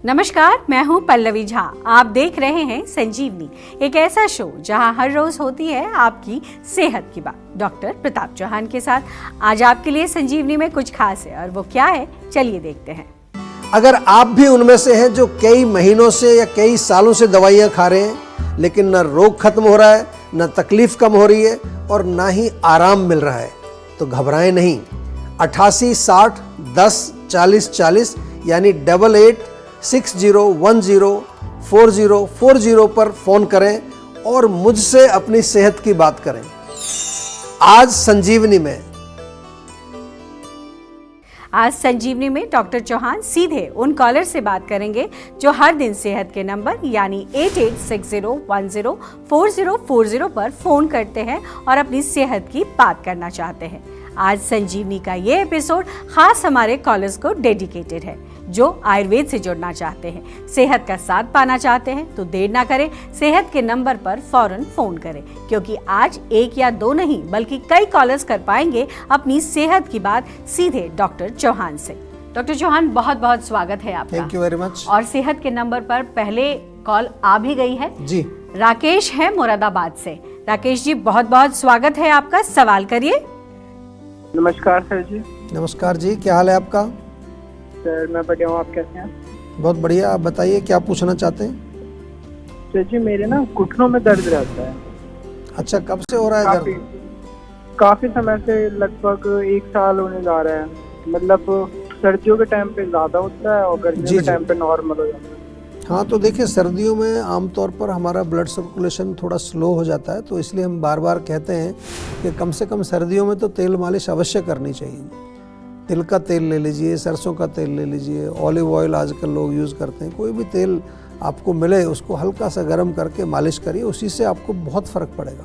नमस्कार, मैं हूं पल्लवी झा। आप देख रहे हैं संजीवनी, एक ऐसा शो जहां हर रोज होती है आपकी सेहत की बात। डॉक्टर प्रताप चौहान के साथ आज आपके लिए संजीवनी में कुछ खास है, और वो क्या है, चलिए देखते हैं। अगर आप भी उनमें से हैं जो कई महीनों से या कई सालों से दवाइयां खा रहे हैं, लेकिन न रोग खत्म हो रहा है, न तकलीफ कम हो रही है और ना ही आराम मिल रहा है, तो घबराएं नहीं। 88 60 10 40 40 यानी 8860104040 पर फोन करें और मुझसे अपनी सेहत की बात करें। आज संजीवनी में डॉक्टर चौहान सीधे उन कॉलर से बात करेंगे जो हर दिन सेहत के नंबर यानी 8860104040 पर फोन करते हैं और अपनी सेहत की बात करना चाहते हैं। आज संजीवनी का ये एपिसोड खास हमारे कॉलर्स को डेडिकेटेड है जो आयुर्वेद से जुड़ना चाहते हैं, सेहत का साथ पाना चाहते हैं। तो देर ना करें, सेहत के नंबर पर फौरन फोन करें, क्योंकि आज एक या दो नहीं बल्कि कई कॉलर्स कर पाएंगे अपनी सेहत की बात सीधे डॉक्टर चौहान से। डॉक्टर चौहान, बहुत बहुत स्वागत है आपका। Thank you very much. और सेहत के नंबर पर पहले कॉल आ भी गई है जी। राकेश है मुरादाबाद से। राकेश जी, बहुत बहुत स्वागत है आपका, सवाल करिए। नमस्कार सर जी। नमस्कार जी, क्या हाल है आपका? सर मैं बढ़िया हूँ, आप कैसे हैं? बहुत बढ़िया। आप बताइए क्या पूछना चाहते हैं? सर जी, मेरे ना घुटनों में दर्द रहता है। अच्छा, कब से हो रहा है दर्द? काफी समय से, लगभग 1 साल होने जा रहा है। मतलब सर्दियों के टाइम पे ज्यादा होता है और गर्मियों के टाइम पे नॉर्मल हो जाता है। हाँ, तो देखिए, सर्दियों में आमतौर पर हमारा ब्लड सर्कुलेशन थोड़ा स्लो हो जाता है, तो इसलिए हम बार बार कहते हैं कि कम से कम सर्दियों में तो तेल मालिश अवश्य करनी चाहिए। तिल का तेल ले लीजिए, सरसों का तेल ले लीजिए, ऑलिव ऑयल आजकल लोग यूज़ करते हैं। कोई भी तेल आपको मिले उसको हल्का सा गर्म करके मालिश करिए, उसी से आपको बहुत फ़र्क पड़ेगा।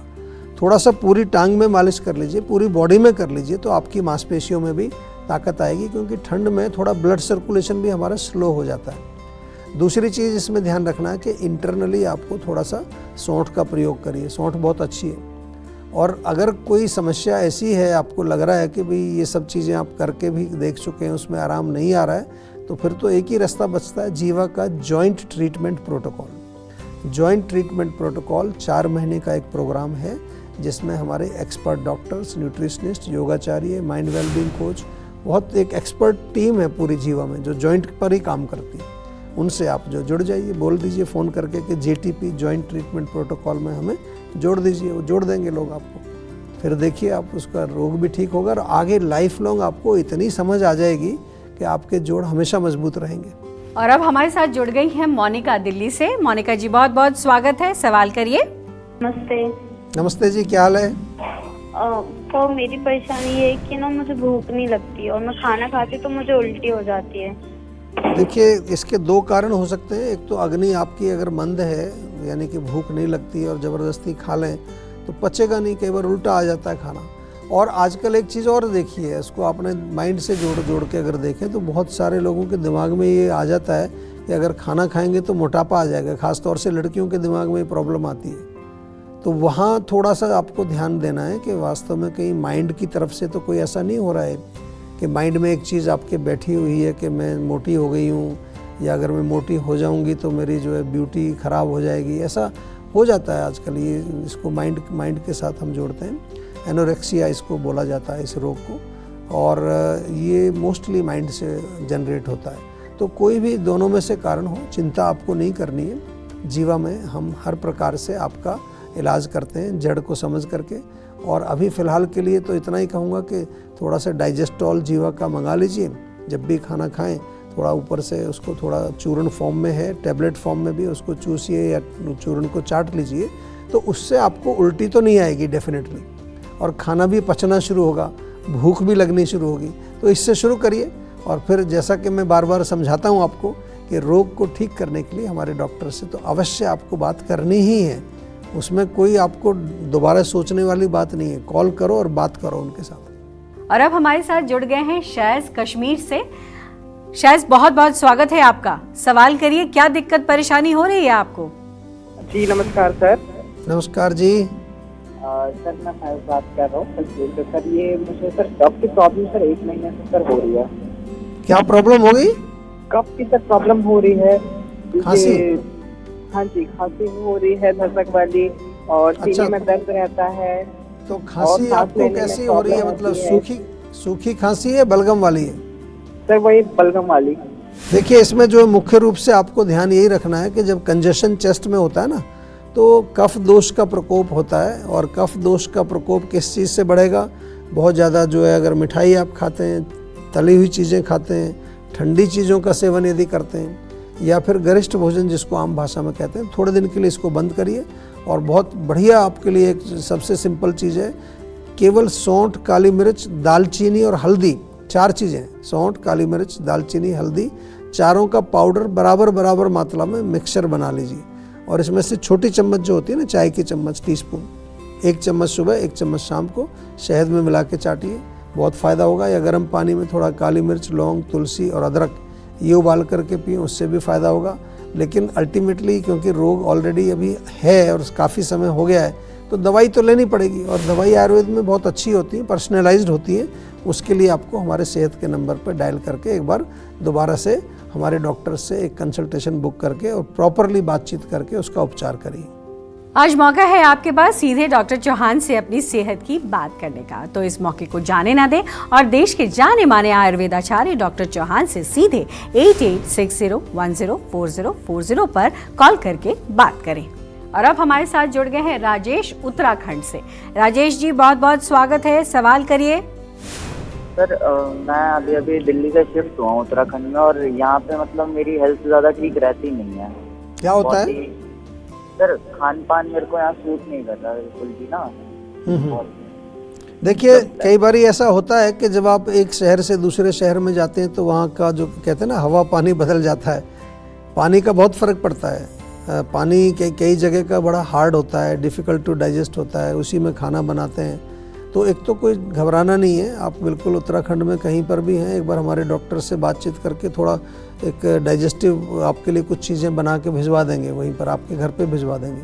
थोड़ा सा पूरी टांग में मालिश कर लीजिए, पूरी बॉडी में कर लीजिए, तो आपकी मांसपेशियों में भी ताकत आएगी, क्योंकि ठंड में थोड़ा ब्लड सर्कुलेशन भी हमारा स्लो हो जाता है। दूसरी चीज़ इसमें ध्यान रखना है कि इंटरनली आपको थोड़ा सा सौंठ का प्रयोग करिए। सौंठ बहुत अच्छी है। और अगर कोई समस्या ऐसी है, आपको लग रहा है कि भाई ये सब चीज़ें आप करके भी देख चुके हैं, उसमें आराम नहीं आ रहा है, तो फिर तो एक ही रास्ता बचता है, जीवा का joint treatment protocol. Joint treatment protocol 4 महीने का एक प्रोग्राम है, जिसमें हमारे एक्सपर्ट डॉक्टर्स, न्यूट्रिशनिस्ट, योगाचार्य, माइंड वेलबींग कोच, बहुत एक एक्सपर्ट टीम है पूरी जीवा में जो जॉइंट पर ही काम करती है। उनसे आप जो जुड़ जाइए, बोल दीजिए फ़ोन करके कि JTP जॉइंट ट्रीटमेंट प्रोटोकॉल में हमें जोड़ दीजिए, वो जोड़ देंगे लोग आपको। फिर देखिए, आप उसका रोग भी ठीक होगा और आगे लाइफ लॉन्ग आपको इतनी समझ आ जाएगी कि आपके जोड़ हमेशा मजबूत रहेंगे। और अब हमारे साथ जुड़ गई है मोनिका दिल्ली से। मोनिका जी, बहुत बहुत स्वागत है, सवाल करिए। नमस्ते। नमस्ते जी, क्या हाल है? तो मेरी परेशानी ये है कि ना मुझे भूख नहीं लगती और मैं खाना खाती तो मुझे उल्टी हो जाती है। देखिए, इसके 2 कारण हो सकते हैं। एक तो अग्नि आपकी अगर मंद है, यानी कि भूख नहीं लगती और ज़बरदस्ती खा लें तो पचेगा नहीं, कई बार उल्टा आ जाता है खाना। और आजकल एक चीज़ और देखिए, इसको अपने माइंड से जोड़ के अगर देखें तो बहुत सारे लोगों के दिमाग में ये आ जाता है कि अगर खाना खाएंगे तो मोटापा आ जाएगा। ख़ास तौर से लड़कियों के दिमाग में ये प्रॉब्लम आती है। तो वहाँ थोड़ा सा आपको ध्यान देना है कि वास्तव में कहीं माइंड की तरफ से तो कोई ऐसा नहीं हो रहा है कि माइंड में एक चीज़ आपके बैठी हुई है कि मैं मोटी हो गई हूँ, या अगर मैं मोटी हो जाऊँगी तो मेरी जो है ब्यूटी ख़राब हो जाएगी। ऐसा हो जाता है आजकल। ये इसको माइंड के साथ हम जोड़ते हैं। एनोरेक्सिया इसको बोला जाता है, इस रोग को, और ये मोस्टली माइंड से जनरेट होता है। तो कोई भी दोनों में से कारण हो, चिंता आपको नहीं करनी है। जीवा में हम हर प्रकार से आपका इलाज करते हैं, जड़ को समझ करके। और अभी फ़िलहाल के लिए तो इतना ही कहूँगा कि थोड़ा सा डाइजेस्टॉल जीवा का मंगा लीजिए। जब भी खाना खाएं, थोड़ा ऊपर से उसको थोड़ा चूर्ण फॉर्म में है, टैबलेट फॉर्म में भी उसको चूसिए या चूर्ण को चाट लीजिए, तो उससे आपको उल्टी तो नहीं आएगी डेफिनेटली, और खाना भी पचना शुरू होगा, भूख भी लगनी शुरू होगी। तो इससे शुरू करिए। और फिर जैसा कि मैं बार बार समझाता हूँ आपको कि रोग को ठीक करने के लिए हमारे डॉक्टर से तो अवश्य आपको बात करनी ही है। उसमें कोई आपको दोबारा सोचने वाली बात नहीं है। कॉल करो और बात करो उनके साथ। और अब हमारे साथ जुड़ गए हैं शायज कश्मीर से। शायज, बहुत बहुत स्वागत है आपका, सवाल करिए, क्या दिक्कत परेशानी हो रही है आपको? जी नमस्कार सर। नमस्कार जी। सर मैं शायद बात कर रहा हूँ सर। ये मुझे सर डॉक्टर प्रॉब्लम सर 1 महीने से सर हो रही है। क्या प्रॉब्लम हो गई? कफ की सर प्रॉब्लम हो रही है। खांसी? हाँ जी, खांसी हो रही है धसक वाली, और अच्छा। सीने में दर्द रहता है। तो और खांसी सांस आपको लेने में कैसी हो रही है, प्रॉब्लम मतलब होती है। सूखी खांसी है, बलगम वाली है? सर वही बलगम वाली। देखिए, इसमें जो मुख्य रूप से आपको ध्यान यही रखना है कि जब कंजेशन चेस्ट में होता है ना, तो कफ दोष का प्रकोप होता है। और कफ दोष का प्रकोप किस चीज़ से बढ़ेगा? बहुत ज़्यादा जो है, अगर मिठाई आप खाते हैं, तली हुई चीज़ें खाते हैं, ठंडी चीज़ों का सेवन यदि करते हैं, या फिर गरिष्ठ भोजन जिसको आम भाषा में कहते हैं, थोड़े दिन के लिए इसको बंद करिए। और बहुत बढ़िया आपके लिए एक सबसे सिंपल चीज़ है, केवल सौंठ, काली मिर्च, दालचीनी और हल्दी, 4 चीज़ें, सौंठ, काली मिर्च, दालचीनी, हल्दी, चारों का पाउडर बराबर मात्रा में मिक्सचर बना लीजिए। और इसमें से छोटी चम्मच जो होती है ना, चाय की चम्मच, टीस्पून, 1 चम्मच सुबह, 1 चम्मच शाम को शहद में मिला के चाटिए, बहुत फ़ायदा होगा। या गर्म पानी में थोड़ा काली मिर्च, लौंग, तुलसी और अदरक ये उबाल करके पिए, उससे भी फ़ायदा होगा। लेकिन अल्टीमेटली क्योंकि रोग ऑलरेडी अभी है और काफ़ी समय हो गया है, तो दवाई तो लेनी पड़ेगी। और दवाई आयुर्वेद में बहुत अच्छी होती है, पर्सनलाइज्ड होती है। उसके लिए आपको हमारे सेहत के नंबर पर डायल करके एक बार दोबारा से हमारे डॉक्टर से एक कंसल्टेशन बुक करके और प्रॉपरली बातचीत करके उसका उपचार करिए। आज मौका है आपके पास सीधे डॉक्टर चौहान से अपनी सेहत की बात करने का, तो इस मौके को जाने ना दें और देश के जाने माने आयुर्वेदाचार्य डॉक्टर चौहान से सीधे 8860104040 पर कॉल करके बात करें। और अब हमारे साथ जुड़ गए हैं राजेश उत्तराखंड से। राजेश जी, बहुत बहुत स्वागत है, सवाल करिए। सर मैं अभी दिल्ली से शिफ्ट हुआ हूँ उत्तराखंड में, और यहाँ पे मतलब मेरी हेल्थ ज़्यादा ठीक रहती नहीं है। क्या होता है? सर खान पान मेरे को यहाँ सूट नहीं कर रहा बिल्कुल भी ना। देखिए, कई बार ऐसा होता है कि जब आप एक शहर से दूसरे शहर में जाते हैं तो वहाँ का जो कहते हैं ना, हवा पानी बदल जाता है। पानी का बहुत फ़र्क पड़ता है। पानी कई जगह का बड़ा हार्ड होता है, डिफ़िकल्ट टू डाइजेस्ट होता है, उसी में खाना बनाते हैं। तो एक तो कोई घबराना नहीं है, आप बिल्कुल उत्तराखंड में कहीं पर भी हैं, एक बार हमारे डॉक्टर से बातचीत करके थोड़ा एक डाइजेस्टिव आपके लिए कुछ चीज़ें बना के भिजवा देंगे, वहीं पर आपके घर पे भिजवा देंगे।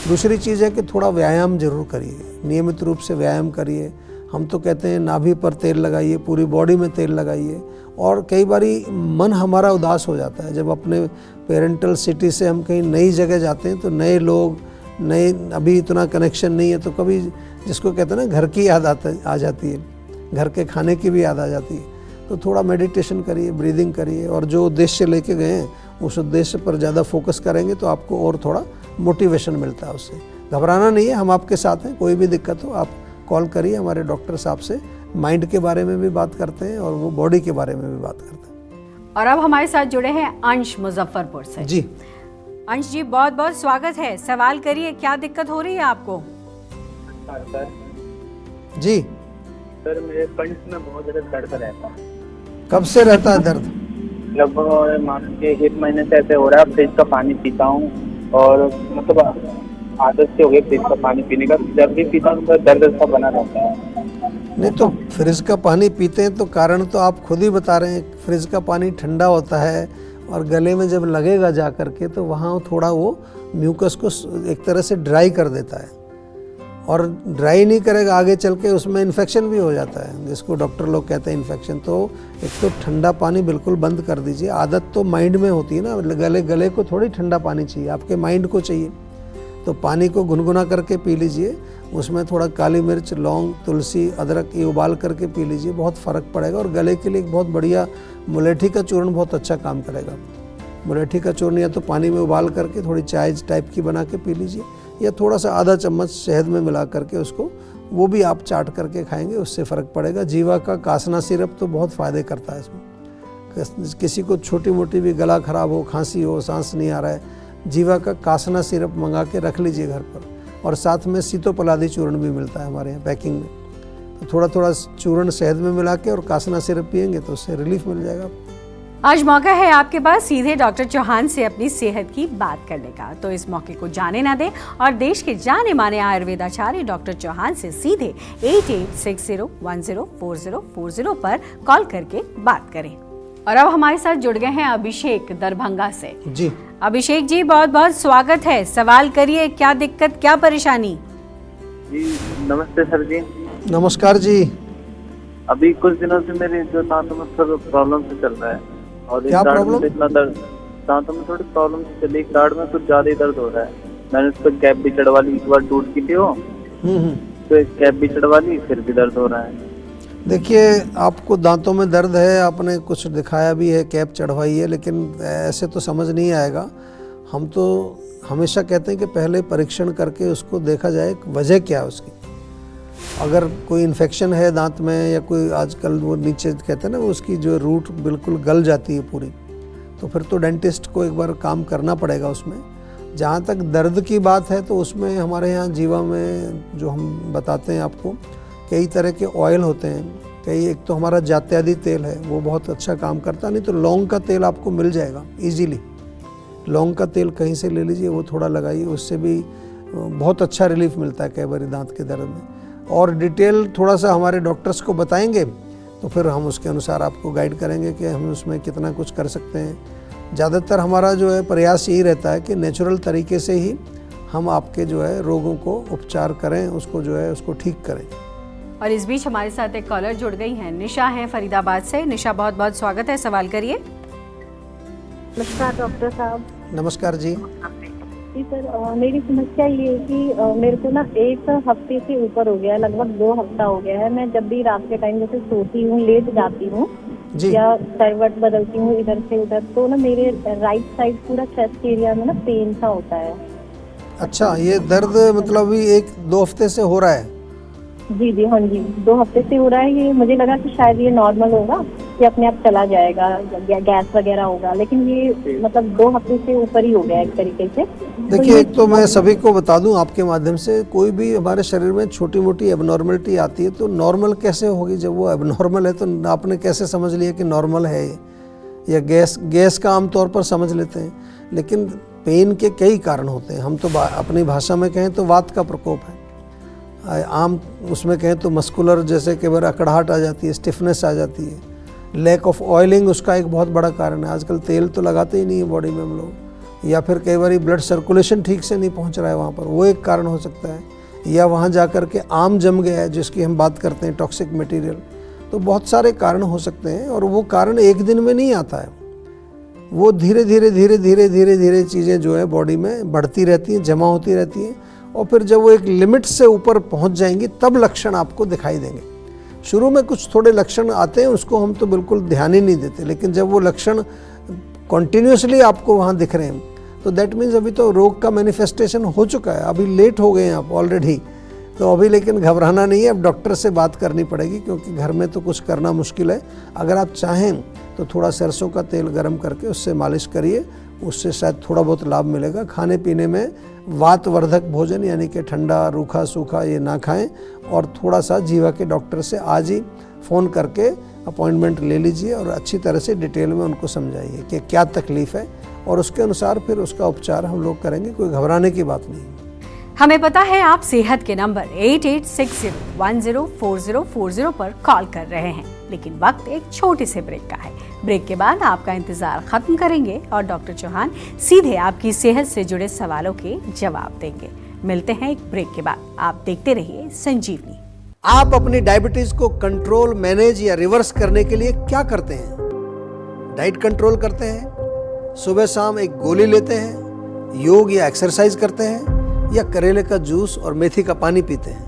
दूसरी चीज़ है कि थोड़ा व्यायाम जरूर करिए, नियमित रूप से व्यायाम करिए। हम तो कहते हैं नाभि पर तेल लगाइए, पूरी बॉडी में तेल लगाइए। और कई बारी मन हमारा उदास हो जाता है जब अपने पेरेंटल सिटी से हम कहीं नई जगह जाते हैं, तो नए लोग, नए, अभी इतना कनेक्शन नहीं है, तो कभी जिसको कहते हैं ना, घर की याद आ जाती है, घर के खाने की भी याद आ जाती है। तो थोड़ा मेडिटेशन करिए, ब्रीदिंग करिए, और जो उद्देश्य लेके गए हैं उस उद्देश्य पर ज़्यादा फोकस करेंगे तो आपको और थोड़ा मोटिवेशन मिलता है उससे। घबराना नहीं है, हम आपके साथ हैं। कोई भी दिक्कत हो आप कॉल करिए, हमारे डॉक्टर साहब से माइंड के बारे में भी बात करते हैं और वो बॉडी के बारे में भी बात करते हैं। और अब हमारे साथ जुड़े हैं अंश मुजफ्फरपुर से। जी अंश जी, बहुत बहुत स्वागत है, सवाल करिए, क्या दिक्कत हो रही है आपको? सर जी, सर मेरे कंठ में बहुत ज़्यादा दर्द रहता है। कब से रहता है दर्द? लगभग मान लीजिए 1 महीने से ऐसे हो रहा है। फ्रिज का पानी पीता हूँ, और मतलब आदत से हो गई फ्रिज का पानी पीने का। जब भी पीता हूँ तो दर्द सा बना रहता है। नहीं, तो फ्रिज का पानी पीते हैं तो कारण तो आप खुद ही बता रहे हैं। फ्रिज का पानी ठंडा होता है और गले में जब लगेगा जा करके तो वहाँ थोड़ा वो म्यूकस को एक तरह से ड्राई कर देता है, और ड्राई नहीं करेगा आगे चल के उसमें इन्फेक्शन भी हो जाता है, जिसको डॉक्टर लोग कहते हैं इन्फेक्शन। तो एक तो ठंडा पानी बिल्कुल बंद कर दीजिए। आदत तो माइंड में होती है ना, गले को थोड़ी ठंडा पानी चाहिए, आपके माइंड को चाहिए। तो पानी को गुनगुना करके पी लीजिए, उसमें थोड़ा काली मिर्च, लौंग, तुलसी, अदरक ये उबाल करके पी लीजिए, बहुत फ़र्क पड़ेगा। और गले के लिए एक बहुत बढ़िया मुलेठी का चूर्ण बहुत अच्छा काम करेगा। मुलेठी का चूर्ण या तो पानी में उबाल करके थोड़ी चाय टाइप की बना के पी लीजिए, या थोड़ा सा आधा चम्मच शहद में मिला करके उसको वो भी आप चाट करके खाएंगे, उससे फ़र्क पड़ेगा। जीवा का कासना सिरप तो बहुत फ़ायदे करता है इसमें। किसी को छोटी मोटी भी गला ख़राब हो, खांसी हो, सांस नहीं आ रहा है, जीवा का कासना सिरप मंगा के रख लीजिए घर पर। और साथ में सीतोपलादी चूर्ण भी मिलता है हमारे यहाँ पैकिंग में, तो थोड़ा थोड़ा चूर्ण शहद में मिला के और कासना सिरप पिएंगे तो उससे रिलीफ मिल जाएगा। आज मौका है आपके पास सीधे डॉक्टर चौहान से अपनी सेहत की बात करने का, तो इस मौके को जाने ना दें और देश के जाने माने आयुर्वेदाचार्य डॉक्टर चौहान से सीधे 8860104040 पर कॉल करके बात करें। और अब हमारे साथ जुड़ गए हैं अभिषेक दरभंगा से। जी अभिषेक जी, बहुत बहुत स्वागत है, सवाल करिए, क्या दिक्कत, क्या परेशानी? जी नमस्ते सर जी। नमस्कार जी। अभी कुछ दिनों से मेरे जो दांतों में सर प्रॉब्लम से चल रहा है। और क्या इस दाढ़ में problem? तो इतना दर्द, दांतों में थोड़ी प्रॉब्लम चली, दाढ़ में कुछ ज्यादा ही दर्द हो रहा है। मैंने उस पर कैप भी चढ़वा ली, एक बार टूट की थी वो, तो एक कैप भी चढ़वा ली, फिर भी दर्द हो रहा है। देखिए, आपको दांतों में दर्द है, आपने कुछ दिखाया भी है, कैप चढ़वाई है, लेकिन ऐसे तो समझ नहीं आएगा। हम तो हमेशा कहते हैं कि पहले परीक्षण करके उसको देखा जाए वजह क्या है उसकी। अगर कोई इन्फेक्शन है दांत में, या कोई आजकल वो नीचे कहते हैं ना, वो उसकी जो रूट बिल्कुल गल जाती है पूरी, तो फिर तो डेंटिस्ट को एक बार काम करना पड़ेगा उसमें। जहाँ तक दर्द की बात है तो उसमें हमारे यहाँ जीवा में जो हम बताते हैं आपको, कई तरह के ऑयल होते हैं। कई, एक तो हमारा जात्यादी तेल है, वो बहुत अच्छा काम करता है। नहीं तो लौंग का तेल आपको मिल जाएगा इजीली। लौंग का तेल कहीं से ले लीजिए, वो थोड़ा लगाइए, उससे भी बहुत अच्छा रिलीफ मिलता है कई बार दांत के दर्द में। और डिटेल थोड़ा सा हमारे डॉक्टर्स को बताएंगे तो फिर हम उसके अनुसार आपको गाइड करेंगे कि हम उसमें कितना कुछ कर सकते हैं। ज़्यादातर हमारा जो है प्रयास यही रहता है कि नेचुरल तरीके से ही हम आपके जो है रोगों को उपचार करें, उसको जो है उसको ठीक करें। और इस बीच हमारे साथ एक कॉलर जुड़ गई हैं, निशा है फरीदाबाद से। निशा, बहुत बहुत स्वागत है, सवाल करिए। नमस्कार डॉक्टर साहब। नमस्कार जी। जी सर, मेरी समस्या ये है कि मेरे को ना 1 हफ्ते से ऊपर हो गया है, लगभग 2 हफ्ता हो गया है। मैं जब भी रात के टाइम जैसे सोती हूँ, लेट जाती हूँ जी। या करवट बदलती हूँ इधर से उधर, तो ना मेरे राइट साइड पूरा चेस्ट एरिया में ना पेन सा होता है। अच्छा, ये दर्द मतलब अभी 1-2 हफ्ते से हो रहा है? जी जी, हाँ जी, 2 हफ्ते से हो रहा है। ये मुझे लगा कि शायद ये नॉर्मल होगा, कि अपने आप चला जाएगा, गैस वगैरह होगा, लेकिन ये मतलब 2 हफ्ते से ऊपर ही हो गया एक तरीके से। देखिए, एक तो मैं सभी को बता दूं आपके माध्यम से, कोई भी हमारे शरीर में छोटी मोटी एबनॉर्मलिटी आती है तो नॉर्मल कैसे होगी? जब वो एबनॉर्मल है तो आपने कैसे समझ लिया कि नॉर्मल है ये? या गैस का आमतौर पर समझ लेते हैं, लेकिन पेन के कई कारण होते हैं। हम तो अपनी भाषा में कहें तो वात का प्रकोप है, आम उसमें कहें तो मस्कुलर, जैसे कई बार अकड़ाहट आ जाती है, स्टिफनेस आ जाती है। लैक ऑफ ऑयलिंग उसका एक बहुत बड़ा कारण है। आजकल तेल तो लगाते ही नहीं है बॉडी में हम लोग, या फिर कई बार ब्लड सर्कुलेशन ठीक से नहीं पहुंच रहा है वहाँ पर, वो एक कारण हो सकता है। या वहाँ जा कर के आम जम गया है, जिसकी हम बात करते हैं टॉक्सिक मटेरियल। तो बहुत सारे कारण हो सकते हैं, और वो कारण एक दिन में नहीं आता है। वो धीरे धीरे चीज़ें जो है बॉडी में बढ़ती रहती हैं, जमा होती रहती हैं, और फिर जब वो एक लिमिट से ऊपर पहुंच जाएंगी तब लक्षण आपको दिखाई देंगे। शुरू में कुछ थोड़े लक्षण आते हैं, उसको हम तो बिल्कुल ध्यान ही नहीं देते, लेकिन जब वो लक्षण कॉन्टिन्यूसली आपको वहाँ दिख रहे हैं तो दैट मीन्स अभी तो रोग का मैनिफेस्टेशन हो चुका है। अभी लेट हो गए हैं आप ऑलरेडी, तो अभी लेकिन घबराना नहीं है, अब डॉक्टर से बात करनी पड़ेगी, क्योंकि घर में तो कुछ करना मुश्किल है। अगर आप चाहें तो थोड़ा सरसों का तेल गर्म करके उससे मालिश करिए, उससे शायद थोड़ा बहुत लाभ मिलेगा। खाने पीने में वातवर्धक भोजन यानी कि ठंडा, रूखा, सूखा ये ना खाएं, और थोड़ा सा जीवा के डॉक्टर से आज ही फ़ोन करके अपॉइंटमेंट ले लीजिए और अच्छी तरह से डिटेल में उनको समझाइए कि क्या तकलीफ़ है, और उसके अनुसार फिर उसका उपचार हम लोग करेंगे। कोई घबराने की बात नहीं। हमें पता है आप सेहत के नंबर 8860104040 पर कॉल कर रहे हैं, लेकिन वक्त एक छोटे से ब्रेक का है। ब्रेक के बाद आपका इंतजार खत्म करेंगे और डॉक्टर चौहान सीधे आपकी सेहत से जुड़े सवालों के जवाब देंगे। मिलते हैं एक ब्रेक के बाद। आप देखते रहिए संजीवनी। आप अपनी डायबिटीज को कंट्रोल, मैनेज या रिवर्स करने के लिए क्या करते हैं? डाइट कंट्रोल करते हैं, सुबह शाम एक गोली लेते हैं, योग या एक्सरसाइज करते हैं, या करेले का जूस और मेथी का पानी पीते हैं?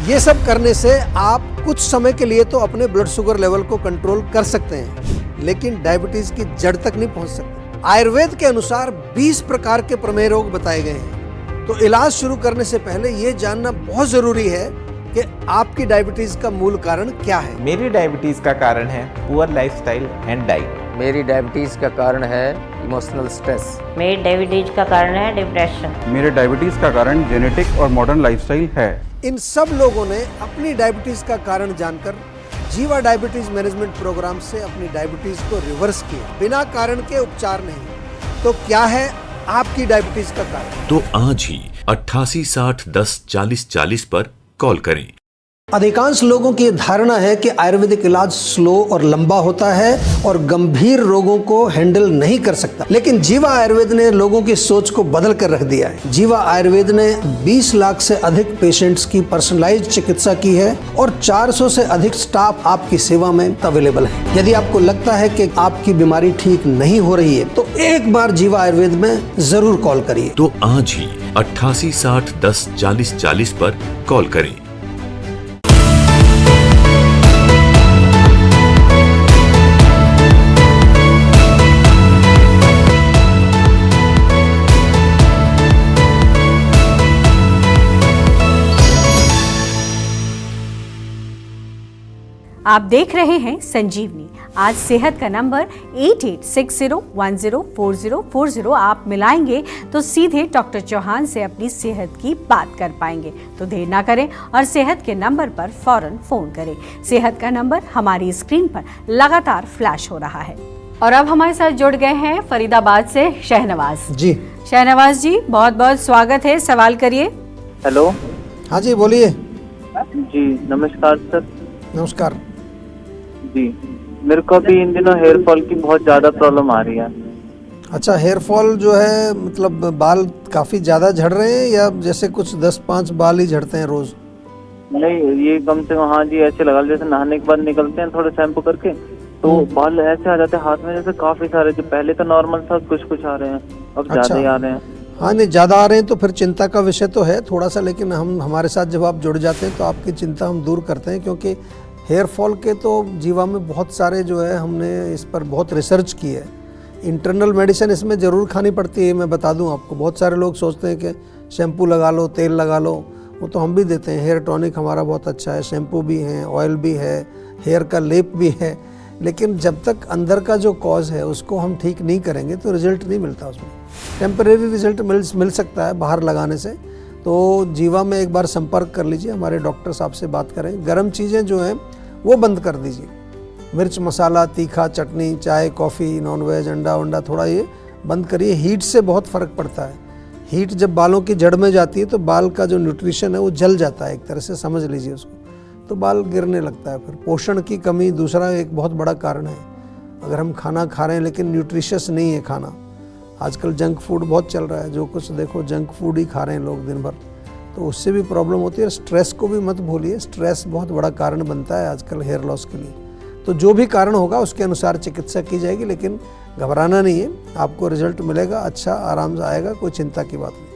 ये सब करने से आप कुछ समय के लिए तो अपने ब्लड शुगर लेवल को कंट्रोल कर सकते हैं, लेकिन डायबिटीज की जड़ तक नहीं पहुंच सकते। आयुर्वेद के अनुसार 20 प्रकार के प्रमेय रोग बताए गए हैं। तो इलाज शुरू करने से पहले ये जानना बहुत जरूरी है कि आपकी डायबिटीज का मूल कारण क्या है। मेरी डायबिटीज का कारण है पुअर लाइफस्टाइल एंड डाइट। मेरी डायबिटीज का कारण है इमोशनल स्ट्रेस। मेरी डायबिटीज का कारण है डिप्रेशन। मेरे डायबिटीज का कारण जेनेटिक और मॉडर्न लाइफस्टाइल है। इन सब लोगों ने अपनी डायबिटीज का कारण जानकर जीवा डायबिटीज मैनेजमेंट प्रोग्राम से अपनी डायबिटीज को रिवर्स किया, बिना कारण के उपचार नहीं। तो क्या है आपकी डायबिटीज का कारण? तो आज ही 88 60 10 40 40 पर कॉल करें। अधिकांश लोगों की धारणा है कि आयुर्वेदिक इलाज स्लो और लंबा होता है और गंभीर रोगों को हैंडल नहीं कर सकता, लेकिन जीवा आयुर्वेद ने लोगों की सोच को बदल कर रख दिया है। जीवा आयुर्वेद ने 20 लाख से अधिक पेशेंट्स की पर्सनलाइज्ड चिकित्सा की है और 400 से अधिक स्टाफ आपकी सेवा में अवेलेबल है। यदि आपको लगता है कि आपकी बीमारी ठीक नहीं हो रही है तो एक बार जीवा आयुर्वेद में जरूर कॉल करिए। तो आज ही 88 60 10 40 40 पर कॉल करें। आप देख रहे हैं संजीवनी। आज सेहत का नंबर 8860104040 आप मिलाएंगे तो सीधे डॉक्टर चौहान से अपनी सेहत की बात कर पाएंगे। तो देर ना करें और सेहत के नंबर पर फौरन फोन करें। सेहत का नंबर हमारी स्क्रीन पर लगातार फ्लैश हो रहा है। और अब हमारे साथ जुड़ गए हैं फरीदाबाद से शहनवाज जी। शहनवाज जी, बहुत बहुत स्वागत है, सवाल करिए। हेलो। हाँ जी, बोलिए। जी नमस्कार सर। नमस्कार जी। मेरे को अभी इन दिनों हेयर फॉल की बहुत ज्यादा प्रॉब्लम आ रही है। अच्छा, हेयर फॉल जो है मतलब बाल काफी ज्यादा झड़ रहे हैं या जैसे कुछ 10-5 बाल ही झड़ते हैं रोज? नहीं, ये कम से कम, हाँ जी, ऐसे लगा जैसे नहाने के बाद निकलते हैं थोड़े शैम्पू करके तो बाल ऐसे आ जाते हैं हाथ में, जैसे काफी सारे, जो पहले तो नॉर्मल था कुछ कुछ आ रहे हैं, अब ज्यादा ही आ रहे हैं। हाँ, नहीं ज्यादा आ रहे हैं तो फिर चिंता का विषय तो है थोड़ा सा, लेकिन हमारे साथ जब आप जुड़ जाते हैं तो आपकी चिंता हम दूर करते हैं, क्योंकि हेयर फॉल के तो जीवा में बहुत सारे जो है हमने इस पर बहुत रिसर्च की है। इंटरनल मेडिसिन इसमें ज़रूर खानी पड़ती है। मैं बता दूं आपको, बहुत सारे लोग सोचते हैं कि शैम्पू लगा लो, तेल लगा लो, वो तो हम भी देते हैं। हेयर टॉनिक हमारा बहुत अच्छा है, शैम्पू भी है, ऑयल भी है, हेयर का लेप भी है, लेकिन जब तक अंदर का जो कॉज है उसको हम ठीक नहीं करेंगे तो रिजल्ट नहीं मिलता। उसमें टेम्परेरी रिजल्ट मिल सकता है बाहर लगाने से। तो जीवा में एक बार संपर्क कर लीजिए, हमारे डॉक्टर साहब से बात करें। गर्म चीज़ें जो हैं वो बंद कर दीजिए, मिर्च मसाला, तीखा, चटनी, चाय, कॉफ़ी, नॉनवेज, अंडा वंडा थोड़ा ये बंद करिए। हीट से बहुत फ़र्क पड़ता है। हीट जब बालों की जड़ में जाती है तो बाल का जो न्यूट्रिशन है वो जल जाता है, एक तरह से समझ लीजिए उसको, तो बाल गिरने लगता है। फिर पोषण की कमी दूसरा एक बहुत बड़ा कारण है। अगर हम खाना खा रहे हैं लेकिन न्यूट्रिशियस नहीं है खाना, आजकल जंक फूड बहुत चल रहा है, जो कुछ देखो जंक फूड ही खा रहे हैं लोग दिन भर, तो उससे भी प्रॉब्लम होती है। स्ट्रेस को भी मत भूलिए, स्ट्रेस बहुत बड़ा कारण बनता है आजकल हेयर लॉस के लिए। तो जो भी कारण होगा उसके अनुसार चिकित्सा की जाएगी, लेकिन घबराना नहीं है, आपको रिजल्ट मिलेगा, अच्छा आराम से आएगा, कोई चिंता की बात नहीं।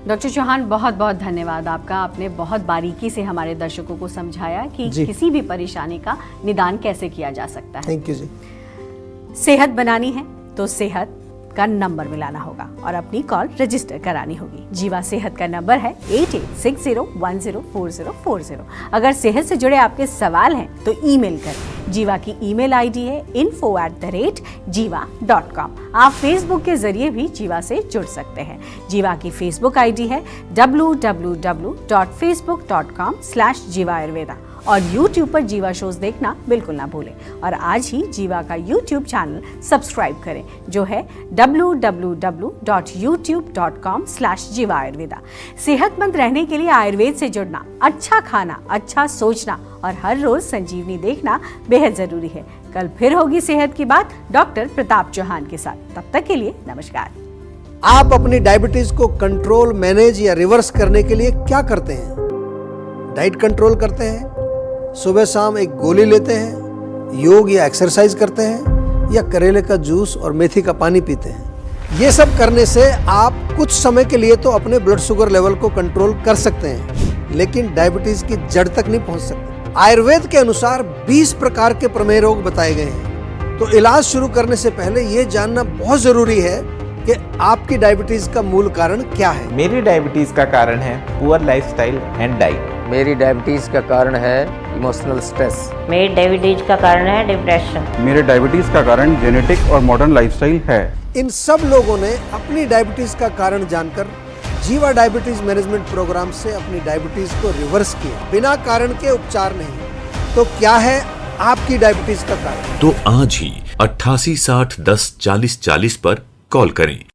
डॉक्टर चौहान, बहुत बहुत धन्यवाद आपका। आपने बहुत बारीकी से हमारे दर्शकों को समझाया कि किसी भी परेशानी का निदान कैसे किया जा सकता है। थैंक यू जी। सेहत बनानी है तो सेहत का नंबर मिलाना होगा और अपनी कॉल रजिस्टर करानी होगी। जीवा सेहत का नंबर है 8860104040। अगर सेहत से जुड़े आपके सवाल हैं तो ईमेल करें। जीवा की ईमेल आईडी है info@jiva.com। आप फेसबुक के जरिए भी जीवा से जुड़ सकते हैं। जीवा की फेसबुक आईडी है www.facebook.com/jiva ayurveda और YouTube पर जीवा शोज देखना बिल्कुल ना भूलें। और आज ही जीवा का YouTube चैनल सब्सक्राइब करें, जो है www.youtube.com/jiva ayurveda। सेहतमंद रहने के लिए आयुर्वेद से जुड़ना, अच्छा खाना, अच्छा सोचना और हर रोज संजीवनी देखना बेहद जरूरी है। कल फिर होगी सेहत की बात डॉक्टर प्रताप चौहान के साथ। तब तक के लिए नमस्कार। आप अपनी डायबिटीज को कंट्रोल, मैनेज या रिवर्स करने के लिए क्या करते हैं? डाइट कंट्रोल करते हैं, सुबह शाम एक गोली लेते हैं, योग या एक्सरसाइज करते हैं, या करेले का जूस और मेथी का पानी पीते हैं? ये सब करने से आप कुछ समय के लिए तो अपने ब्लड शुगर लेवल को कंट्रोल कर सकते हैं, लेकिन डायबिटीज की जड़ तक नहीं पहुंच सकते। आयुर्वेद के अनुसार 20 प्रकार के प्रमेय रोग बताए गए हैं। तो इलाज शुरू करने से पहले ये जानना बहुत जरूरी है कि आपकी डायबिटीज का मूल कारण क्या है। मेरी डायबिटीज का कारण है पुअर लाइफस्टाइल एंड डाइट। मेरी डायबिटीज का कारण है इमोशनल स्ट्रेस। मेरी डायबिटीज का कारण है डिप्रेशन। मेरे डायबिटीज का कारण जेनेटिक और मॉडर्न लाइफस्टाइल है। इन सब लोगों ने अपनी डायबिटीज का कारण जानकर जीवा डायबिटीज मैनेजमेंट प्रोग्राम से अपनी डायबिटीज को रिवर्स किया, बिना कारण के उपचार नहीं। तो क्या है आपकी डायबिटीज का कारण? तो आज ही 88 60 10 40 40 पर कॉल करें।